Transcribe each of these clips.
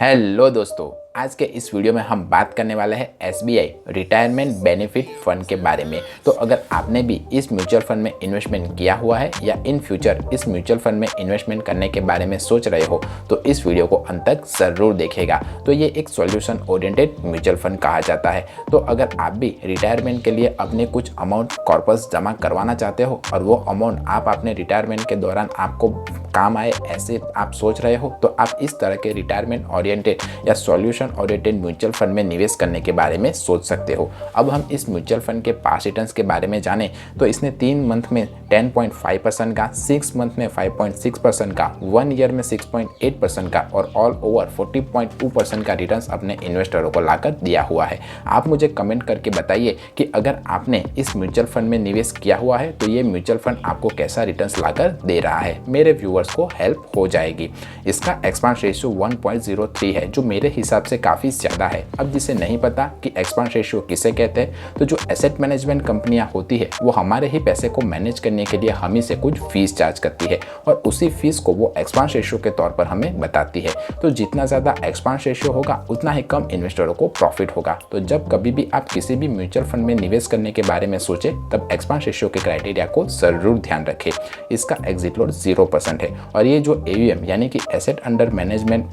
Hello दोस्तों, आज के इस वीडियो में हम बात करने वाले हैं एसबीआई रिटायरमेंट बेनिफिट फंड के बारे में। तो अगर आपने भी इस म्यूचुअल फंड में इन्वेस्टमेंट किया हुआ है या इन फ्यूचर इस म्यूचुअल फंड में इन्वेस्टमेंट करने के बारे में सोच रहे हो तो इस वीडियो को अंत तक ज़रूर देखेगा। तो ये एक सॉल्यूशन ओरिएंटेड म्यूचुअल फंड कहा जाता है। तो अगर आप भी रिटायरमेंट के लिए अपने कुछ अमाउंट कॉर्पस जमा करवाना चाहते हो और वो अमाउंट आप अपने रिटायरमेंट के दौरान आपको काम आए ऐसे आप सोच रहे हो, तो आप इस तरह के रिटायरमेंट ओरिएंटेड या सॉल्यूशन ओरिएंटेड म्यूचुअल फंड में निवेश करने के बारे में सोच सकते हो। अब हम इस म्यूचुअल फंड के पास रिटर्न्स के बारे में जानें तो इसने 3 मंथ में 10.5% का, 6 मंथ में 5.6% का, 1 ईयर में 6.8% का और ऑल ओवर 40.2% का रिटर्न्स अपने इन्वेस्टरों को लाकर दिया हुआ है। आप मुझे कमेंट करके बताइए कि अगर आपने इस म्यूचुअल फंड में निवेश किया हुआ है तो ये म्यूचुअल फंड आपको कैसा रिटर्न्स लाकर दे रहा है। मेरे व्यूअर्स को हेल्प हो जाएगी। इसका एक्सपांस रेशियो 1.03 है, जो मेरे हिसाब से काफ़ी ज़्यादा है। अब जिसे नहीं पता कि एक्सपांस रेशियो किसे कहते हैं, तो जो एसेट मैनेजमेंट कंपनियां होती है वो हमारे ही पैसे को मैनेज करने के लिए हम ही से कुछ फीस चार्ज करती है और उसी फीस को वो एक्सपांस रेशियो के तौर पर हमें बताती है। तो जितना ज़्यादा एक्सपांस रेशियो होगा उतना ही कम इन्वेस्टरों को प्रॉफिट होगा। तो जब कभी भी आप किसी भी म्यूचुअल फंड में निवेश करने के बारे में सोचें तब एक्सपांस रेशियो के क्राइटेरिया को ज़रूर ध्यान रखें। इसका एग्जिट लोड 0% है और ये जो AUM यानी कि एसेट अंडर मैनेजमेंट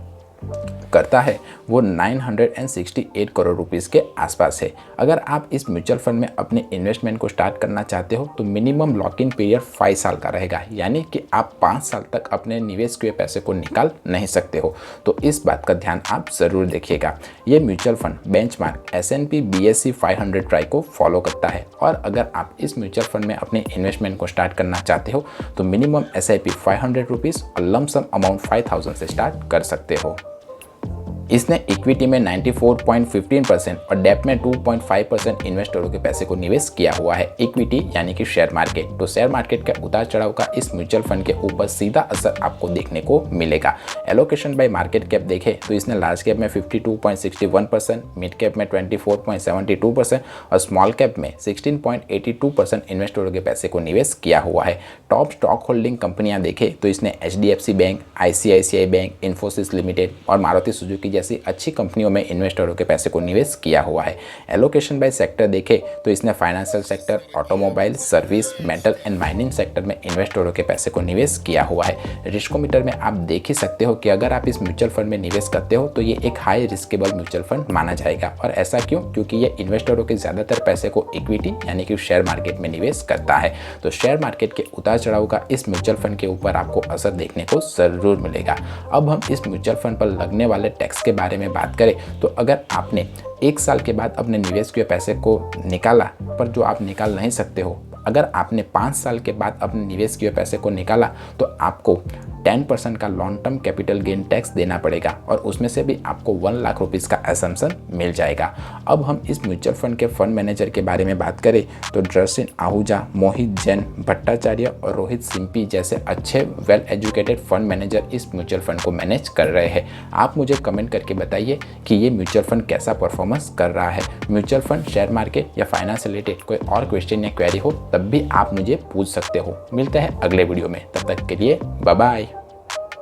करता है वो 968 करोड़ रुपीस के आसपास है। अगर आप इस म्यूचुअल फंड में अपने इन्वेस्टमेंट को स्टार्ट करना चाहते हो तो मिनिमम लॉक इन पीरियड 5 साल का रहेगा, यानी कि आप 5 साल तक अपने निवेश किए पैसे को निकाल नहीं सकते हो। तो इस बात का ध्यान आप ज़रूर देखिएगा। ये mutual fund benchmark S&P BSE 500 try को फॉलो करता है और अगर आप इस म्यूचुअल फंड में अपने इन्वेस्टमेंट को स्टार्ट करना चाहते हो तो मिनिमम SIP 500 रुपीज़ और लमसम अमाउंट 5000 से स्टार्ट कर सकते हो। इसने इक्विटी में 94.15% और डेब्ट में 2.5% इन्वेस्टरों के पैसे को निवेश किया हुआ है। इक्विटी यानी कि शेयर मार्केट, तो शेयर मार्केट के उतार चढ़ाव का इस म्यूचुअल फंड के ऊपर सीधा असर आपको देखने को मिलेगा। एलोकेशन बाय मार्केट कैप देखें तो इसने लार्ज कैप में 52.61%, मिड कैप में 24.72% और स्मॉल कैप में 16.82% इन्वेस्टरों के पैसे को निवेश किया हुआ है। टॉप स्टॉक होल्डिंग कंपनियां देखें तो इसने HDFC bank, ICICI bank, Infosys limited और मारुति सुजुकी जैसी अच्छी कंपनियों में इन्वेस्टरों के पैसे को निवेश किया हुआ है। एलोकेशन बाय सेक्टर देखें तो इसने financial sector, automobile, service, metal and mining sector में इन्वेस्टरों के पैसे को निवेश किया हुआ है। रिस्कोमीटर में आप देख ही सकते हो कि अगर आप इस म्यूचुअल फंड में निवेश करते हो तो ये एक हाई रिस्केबल म्यूचुअल फंड माना जाएगा। और ऐसा क्यों? क्योंकि ये इन्वेस्टरों के ज़्यादातर पैसे को इक्विटी यानी कि शेयर मार्केट में निवेश करता है। तो शेयर मार्केट के उतार चढ़ाव का इस म्यूचुअल फंड के ऊपर आपको असर देखने को ज़रूर मिलेगा। अब हम इस म्यूचुअल फंड पर लगने वाले टैक्स के बारे में बात करें तो अगर आपने 1 साल के बाद अपने निवेश के पैसे को निकाला पर जो आप निकाल नहीं सकते हो, अगर आपने 5 साल के बाद अपने निवेश किए पैसे को निकाला तो आपको 10% का long term capital gain tax देना पड़ेगा और उसमें से भी आपको 1 लाख रुपीज़ का असम्पशन मिल जाएगा। अब हम इस म्यूचुअल फंड के फंड मैनेजर के बारे में बात करें तो ड्रसिन आहूजा, मोहित जैन, भट्टाचार्य और रोहित सिंपी जैसे अच्छे वेल एजुकेटेड फंड मैनेजर इस म्यूचुअल फंड को मैनेज कर रहे हैं। आप मुझे कमेंट करके बताइए कि ये म्यूचुअल फंड कैसा परफॉर्मेंस कर रहा है। म्यूचुअल फंड, शेयर मार्केट या फाइनेंस रिलेटेड कोई और क्वेश्चन या क्वेरी हो तब भी आप मुझे पूछ सकते हो। मिलते हैं अगले वीडियो में, तब तक के लिए बाय बाय।